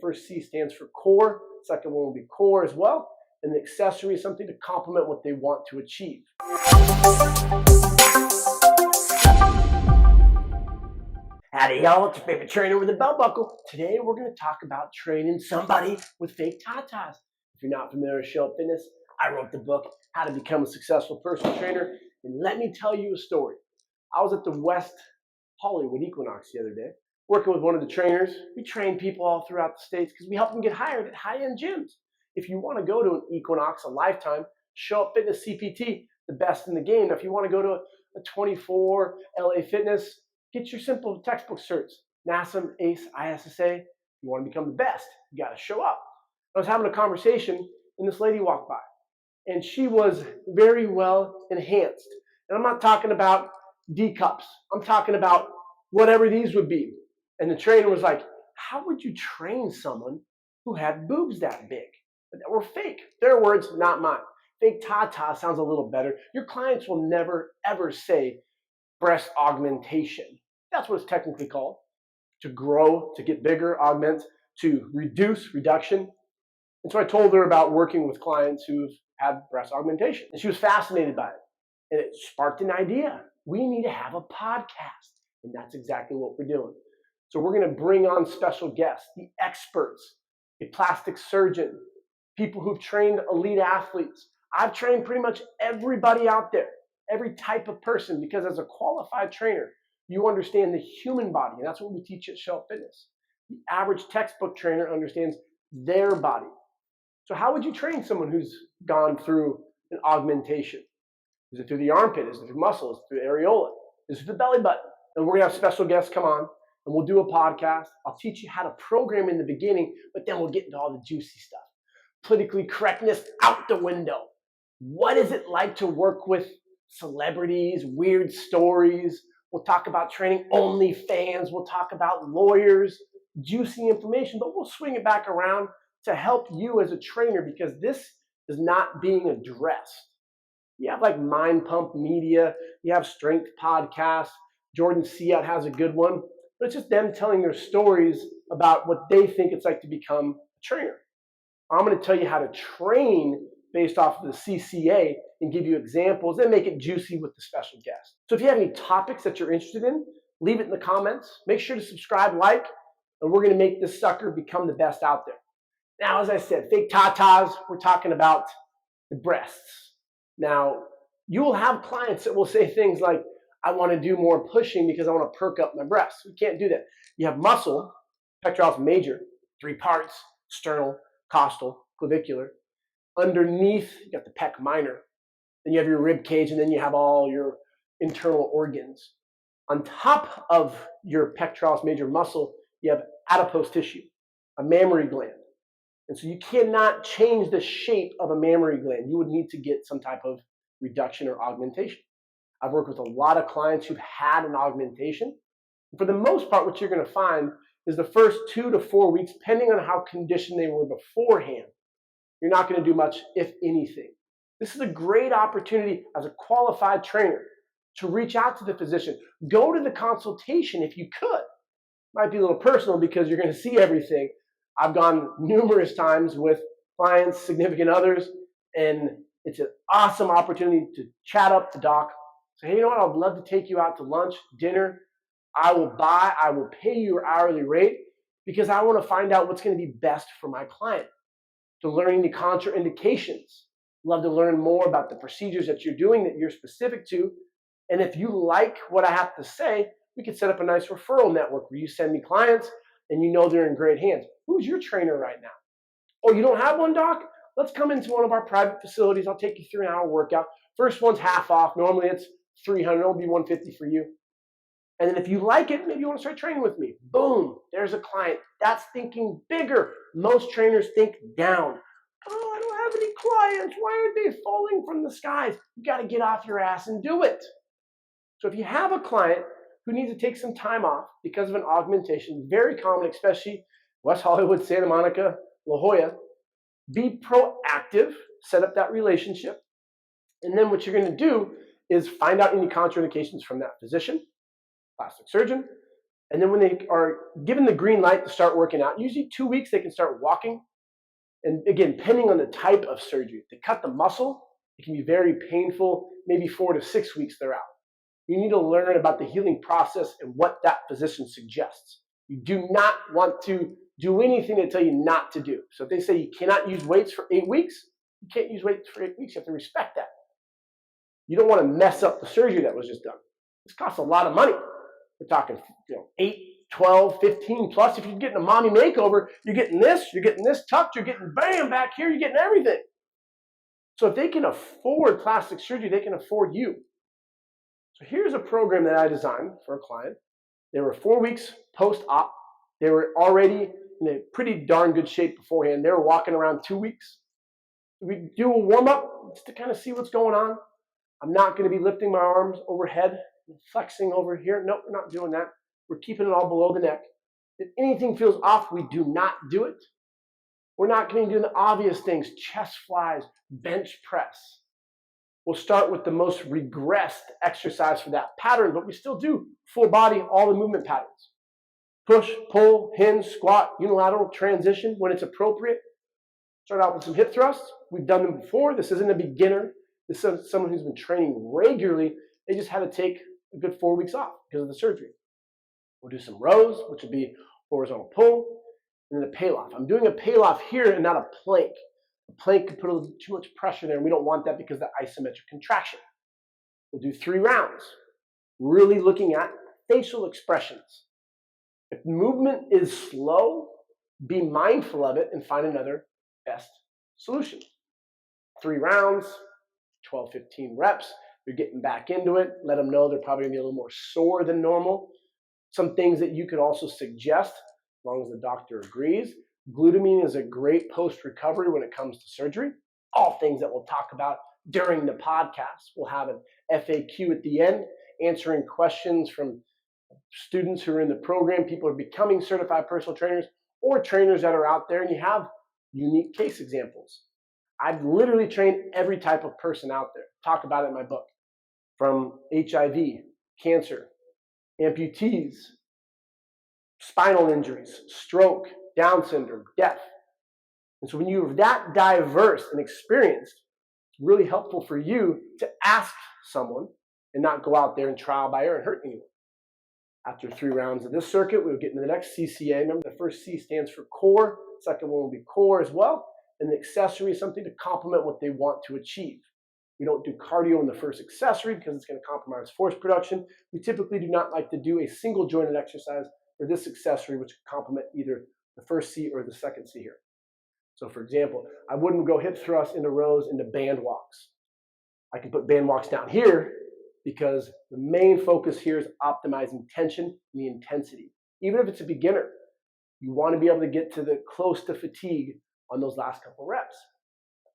first C stands for core. Second one will be core as well. And the accessory is something to complement what they want to achieve. Howdy y'all, it's your favorite trainer with a belt buckle. Today we're going to talk about training somebody with fake tatas. If you're not familiar with SUF-Fitness, I wrote the book, How to Become a Successful Personal Trainer. And let me tell you a story. I was at the West Hollywood Equinox the other day, working with one of the trainers. We train people all throughout the States because we help them get hired at high-end gyms. If you want to go to an Equinox, a Lifetime, SUF-Fitness CPT, the best in the game. Now, if you want to go to a 24, LA Fitness, get your simple textbook certs, NASM, ACE, ISSA. If you want to become the best, you got to show up. I was having a conversation, and this lady walked by, and she was very well enhanced. And I'm not talking about D cups. I'm talking about whatever these would be. And the trainer was like, how would you train someone who had boobs that big? That were fake. Their words, not mine. Fake tata sounds a little better. Your clients will never, ever say breast augmentation. That's what it's technically called. To grow, to get bigger, augment, to reduce, reduction. And so I told her about working with clients who've had breast augmentation. And she was fascinated by it. And it sparked an idea. We need to have a podcast. And that's exactly what we're doing. So we're going to bring on special guests, the experts, a plastic surgeon, people who've trained elite athletes. I've trained pretty much everybody out there, every type of person, because as a qualified trainer, you understand the human body, and that's what we teach at SUF-Fitness. The average textbook trainer understands their body. So how would you train someone who's gone through an augmentation? Is it through the armpit? Is it through muscles? Through the areola? Is it through the belly button? And we're going to have special guests come on, and we'll do a podcast. I'll teach you how to program in the beginning, but then we'll get into all the juicy stuff. Politically correctness out the window. What is it like to work with celebrities, weird stories? We'll talk about training OnlyFans. We'll talk about lawyers, juicy information, but we'll swing it back around to help you as a trainer, because this is not being addressed. You have like Mind Pump Media, you have Strength Podcasts, Jordan Ciat has a good one, but it's just them telling their stories about what they think it's like to become a trainer. I'm going to tell you how to train based off of the CCA and give you examples and make it juicy with the special guest. So if you have any topics that you're interested in, leave it in the comments. Make sure to subscribe, like, and we're going to make this sucker become the best out there. Now, as I said, fake tatas, we're talking about the breasts. Now, you will have clients that will say things like, I want to do more pushing because I want to perk up my breasts. You can't do that. You have muscle, pectoralis major, 3 parts, sternal, costal, clavicular. Underneath, you got the pec minor. Then you have your rib cage, and then you have all your internal organs. On top of your pectoralis major muscle, you have adipose tissue, a mammary gland. And so you cannot change the shape of a mammary gland. You would need to get some type of reduction or augmentation. I've worked with a lot of clients who've had an augmentation. For the most part, what you're going to find is the first 2 to 4 weeks, depending on how conditioned they were beforehand, you're not going to do much, if anything. This is a great opportunity as a qualified trainer to reach out to the physician. Go to the consultation if you could. Might be a little personal because you're going to see everything. I've gone numerous times with clients, significant others, and it's an awesome opportunity to chat up the doc. Say, hey, you know what? I'd love to take you out to lunch, dinner. I will pay you your hourly rate because I want to find out what's going to be best for my client. To learning the contraindications. Love to learn more about the procedures that you're doing that you're specific to. And if you like what I have to say, we could set up a nice referral network where you send me clients and you know they're in great hands. Who's your trainer right now? Oh, you don't have one, doc? Let's come into one of our private facilities. I'll take you through an hour workout. First one's half off. Normally it's $300. It'll be $150 for you. And then if you like it, maybe you want to start training with me. Boom, there's a client. That's thinking bigger. Most trainers think down. Oh, I don't have any clients. Why aren't they falling from the skies? You got to get off your ass and do it. So if you have a client who needs to take some time off because of an augmentation, very common, especially West Hollywood, Santa Monica, La Jolla, be proactive, set up that relationship. And then what you're going to do is find out any contraindications from that physician, plastic surgeon, And then when they are given the green light to start working out, usually 2 weeks they can start walking. And again, depending on the type of surgery, if they cut the muscle, it can be very painful, maybe 4 to 6 weeks they're out. You need to learn about the healing process and what that physician suggests. You do not want to do anything they tell you not to do. So if they say you cannot use weights for 8 weeks, you can't use weights for 8 weeks. You have to respect that. You don't want to mess up the surgery that was just done. This costs a lot of money. We're talking 8, 12, 15 plus. If you're getting a mommy makeover, you're getting this tucked, you're getting bam back here, you're getting everything. So if they can afford plastic surgery, they can afford you. So here's a program that I designed for a client. They were 4 weeks post-op. They were already in a pretty darn good shape beforehand. They were walking around 2 weeks. We do a warm-up just to kind of see what's going on. I'm not going to be lifting my arms overhead, flexing over here. Nope, we're not doing that. We're keeping it all below the neck. If anything feels off, we do not do it. We're not going to do the obvious things, chest flies, bench press. We'll start with the most regressed exercise for that pattern, but we still do full body, all the movement patterns. Push, pull, hinge, squat, unilateral, transition when it's appropriate. Start out with some hip thrusts. We've done them before. This isn't a beginner. This is someone who's been training regularly. They just had to take a good 4 weeks off because of the surgery. We'll do some rows, which would be horizontal pull, and then a pay-off. I'm doing a pay-off here and not a plank. A plank could put a little too much pressure there, and we don't want that because of the isometric contraction. We'll do 3 rounds, really looking at facial expressions. If movement is slow, be mindful of it and find another best solution. 3 rounds, 12, 15 reps. You're getting back into it. Let them know they're probably going to be a little more sore than normal. Some things that you could also suggest, as long as the doctor agrees. Glutamine is a great post-recovery when it comes to surgery. All things that we'll talk about during the podcast. We'll have an FAQ at the end, answering questions from students who are in the program, people who are becoming certified personal trainers, or trainers that are out there, and you have unique case examples. I've literally trained every type of person out there. Talk about it in my book. From HIV, cancer, amputees, spinal injuries, stroke, Down syndrome, deaf. And so when you're that diverse and experienced, it's really helpful for you to ask someone and not go out there and trial by error and hurt anyone. After 3 rounds of this circuit, we'll get into the next CCA. Remember, the first C stands for core. Second one will be core as well. And the accessory is something to complement what they want to achieve. We don't do cardio in the first accessory because it's going to compromise force production. We typically do not like to do a single jointed exercise for this accessory, which can complement either the first C or the second C here. So for example, I wouldn't go hip thrust into rows into band walks. I can put band walks down here because the main focus here is optimizing tension and the intensity. Even if it's a beginner, you want to be able to get to the close to fatigue on those last couple reps.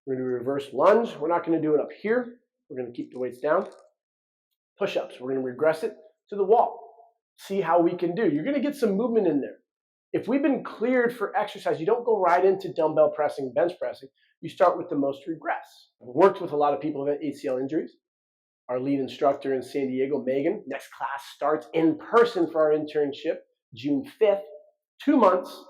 We're going to do reverse lunge. We're not going to do it up here. We're going to keep the weights down. Push-ups. We're going to regress it to the wall. See how we can do. You're going to get some movement in there. If we've been cleared for exercise, you don't go right into dumbbell pressing, bench pressing. You start with the most regress. I've worked with a lot of people who have ACL injuries. Our lead instructor in San Diego, Megan, next class starts in person for our internship, June 5th. 2 months,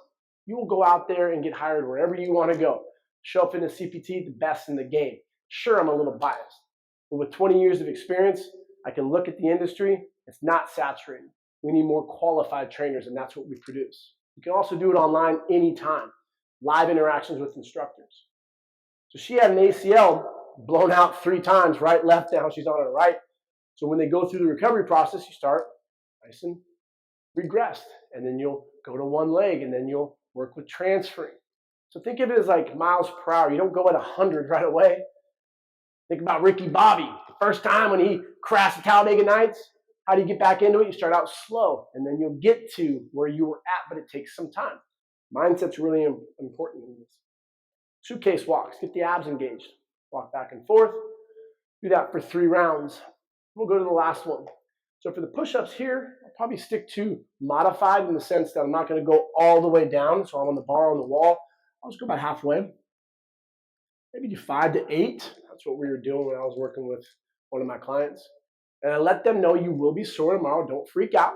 you will go out there and get hired wherever you want to go. SUF-CPT, the best in the game. Sure, I'm a little biased, but with 20 years of experience, I can look at the industry. It's not saturated. We need more qualified trainers, and that's what we produce. You can also do it online anytime, live interactions with instructors. So she had an ACL blown out 3 times, right, left, now she's on her right. So when they go through the recovery process, you start nice and regressed, and then you'll go to one leg, and then you'll work with transferring. So think of it as like miles per hour. You don't go at 100 right away. Think about Ricky Bobby. The first time when he crashed the Talladega Nights, how do you get back into it? You start out slow, and then you'll get to where you were at, but it takes some time. Mindset's really important in this. Suitcase walks. Get the abs engaged. Walk back and forth. Do that for 3 rounds. We'll go to the last one. So for the push-ups here, I'll probably stick to modified in the sense that I'm not going to go all the way down, so I'm on the bar on the wall. I'll just go about halfway. Maybe do 5 to 8. That's what we were doing when I was working with one of my clients. And I let them know you will be sore tomorrow. Don't freak out.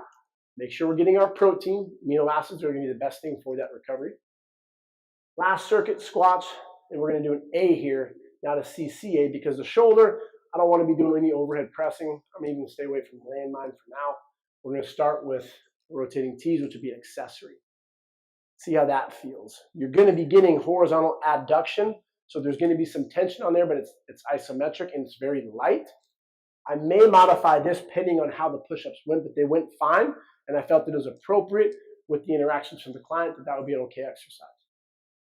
Make sure we're getting our protein. Amino acids are going to be the best thing for that recovery. Last circuit, squats, and we're going to do an A here, not a CCA, because the shoulder, I don't want to be doing any overhead pressing. I'm even going to stay away from landmine for now. We're going to start with rotating T's, which would be an accessory. See how that feels. You're going to be getting horizontal adduction, so there's going to be some tension on there, but it's isometric and it's very light. I may modify this depending on how the push-ups went, but they went fine, and I felt that it was appropriate with the interactions from the client that would be an okay exercise.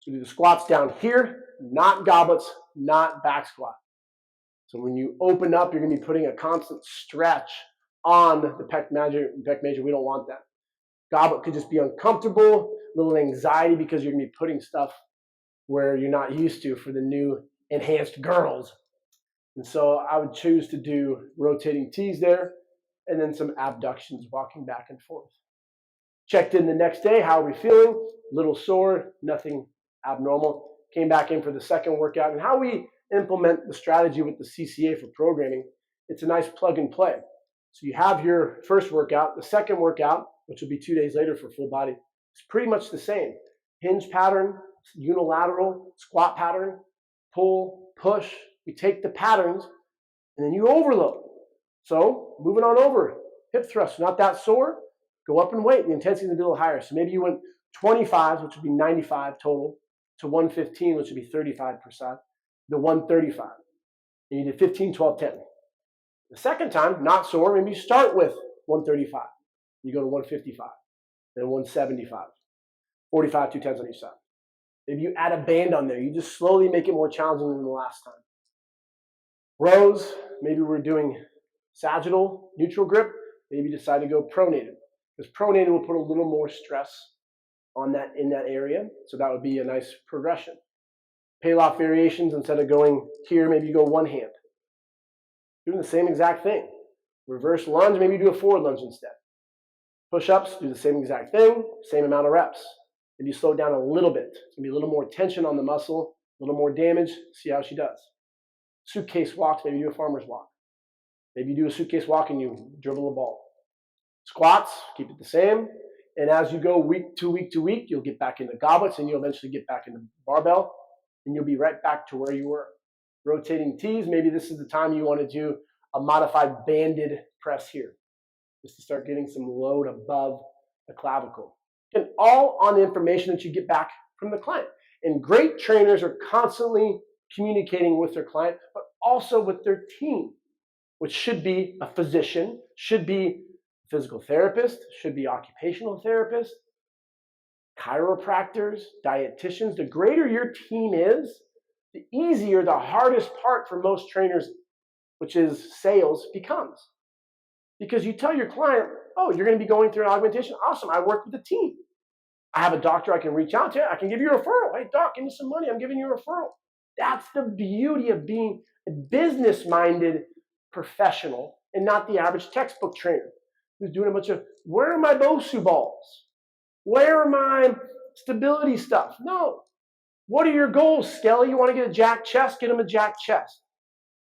So do the squats down here, not goblets, not back squat. So when you open up, you're going to be putting a constant stretch on the pec major. We don't want that. Goblet could just be uncomfortable, a little anxiety because you're going to be putting stuff where you're not used to for the new enhanced girls. And so I would choose to do rotating T's there and then some abductions, walking back and forth. Checked in the next day. How are we feeling? A little sore, nothing abnormal. Came back in for the second workout. And how we implement the strategy with the CCA for programming, it's a nice plug and play. So you have your first workout. The second workout, which will be 2 days later for full body, is pretty much the same. Hinge pattern, unilateral, squat pattern, pull, push. We take the patterns and then you overload. So moving on over, hip thrust, not that sore, go up in weight. The intensity is a little higher. So maybe you went 25, which would be 95 total, to 115, which would be 35%, to 135. And you did 15, 12, 10. The second time, not sore, maybe you start with 135. You go to 155, then 175, 45, 2 tens on each side. Maybe you add a band on there. You just slowly make it more challenging than the last time. Rows, maybe we're doing sagittal, neutral grip. Maybe you decide to go pronated, because pronated will put a little more stress on that in that area. So that would be a nice progression. Payloft variations, instead of going here, maybe you go one hand. Doing the same exact thing. Reverse lunge, maybe you do a forward lunge instead. Push-ups, do the same exact thing, same amount of reps. Maybe you slow it down a little bit. It's going to be a little more tension on the muscle, a little more damage. See how she does. Suitcase walks, maybe you do a farmer's walk. Maybe you do a suitcase walk and you dribble a ball. Squats, keep it the same. And as you go week to week to week, you'll get back into goblets and you'll eventually get back into barbell and you'll be right back to where you were. Rotating T's, maybe this is the time you want to do a modified banded press here, just to start getting some load above the clavicle. And all on the information that you get back from the client. And great trainers are constantly communicating with their client, but also with their team, which should be a physician, should be a physical therapist, should be occupational therapist, chiropractors, dietitians. The greater your team is, the easier the hardest part for most trainers, which is sales, becomes. Because you tell your client, oh, you're going to be going through an augmentation. Awesome, I work with a team. I have a doctor I can reach out to. I can give you a referral. Hey, doc, give me some money. I'm giving you a referral. That's the beauty of being a business-minded professional and not the average textbook trainer who's doing a bunch of, where are my BOSU balls? Where are my stability stuff? No. What are your goals, Skelly? You want to get a jack chest? Get him a jack chest.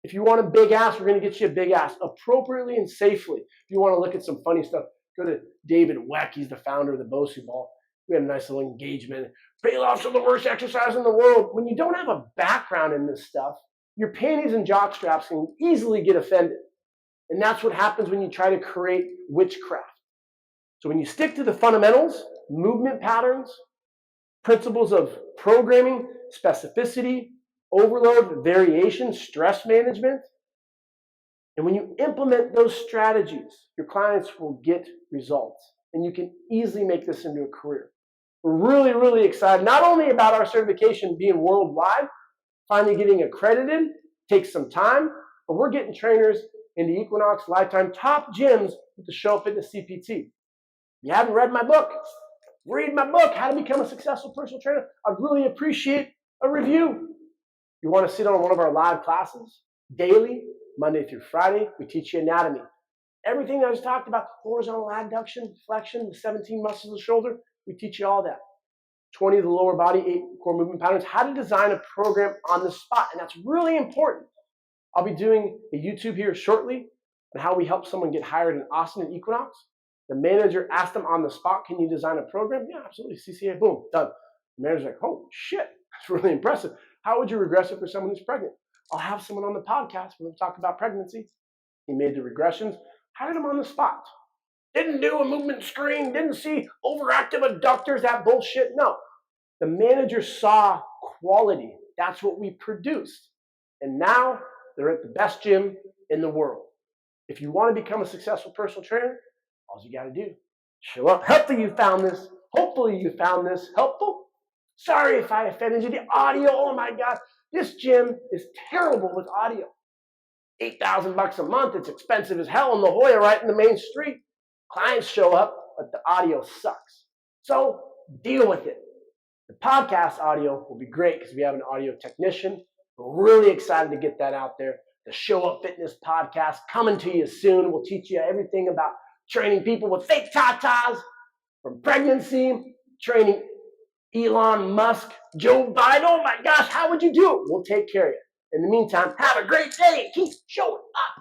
If you want a big ass, we're going to get you a big ass appropriately and safely. If you want to look at some funny stuff, go to David Weck. He's the founder of the BOSU ball. We had a nice little engagement. Paylofts are the worst exercise in the world. When you don't have a background in this stuff, your panties and jock straps can easily get offended. And that's what happens when you try to create witchcraft. So when you stick to the fundamentals, movement patterns, principles of programming, specificity, overload, variation, stress management, and when you implement those strategies, your clients will get results. And you can easily make this into a career. We're really, really excited, not only about our certification being worldwide, finally getting accredited, takes some time, but we're getting trainers in the Equinox Lifetime top gyms with the Show Fitness CPT. If you haven't read my book, read my book, How to Become a Successful Personal Trainer. I'd really appreciate a review. You want to sit on one of our live classes daily, Monday through Friday. We teach you anatomy. Everything I just talked about, horizontal adduction, flexion, the 17 muscles of the shoulder, we teach you all that. 20 of the lower body, 8 core movement patterns, how to design a program on the spot. And that's really important. I'll be doing a YouTube here shortly on how we help someone get hired in Austin and Equinox. The manager asked them on the spot, can you design a program? Yeah, absolutely. CCA, boom, done. The manager's like, oh, shit, that's really impressive. How would you regress it for someone who's pregnant? I'll have someone on the podcast when we talk about pregnancy. He made the regressions, hired him on the spot. Didn't do a movement screen, didn't see overactive adductors, that bullshit. No. The manager saw quality. That's what we produced. And now they're at the best gym in the world. If you want to become a successful personal trainer, all you got to do, show up. Hopefully you found this helpful. Sorry if I offended you. The audio, oh my God, this gym is terrible with audio. $8,000 a month, it's expensive as hell in La Jolla, right in the main street. Clients show up, but the audio sucks. So deal with it. The podcast audio will be great because we have an audio technician. We're really excited to get that out there. The Show Up Fitness podcast coming to you soon. We'll teach you everything about training people with fake tatas, from pregnancy, training Elon Musk, Joe Biden. Oh my gosh, how would you do it? We'll take care of you. In the meantime, have a great day and keep showing up.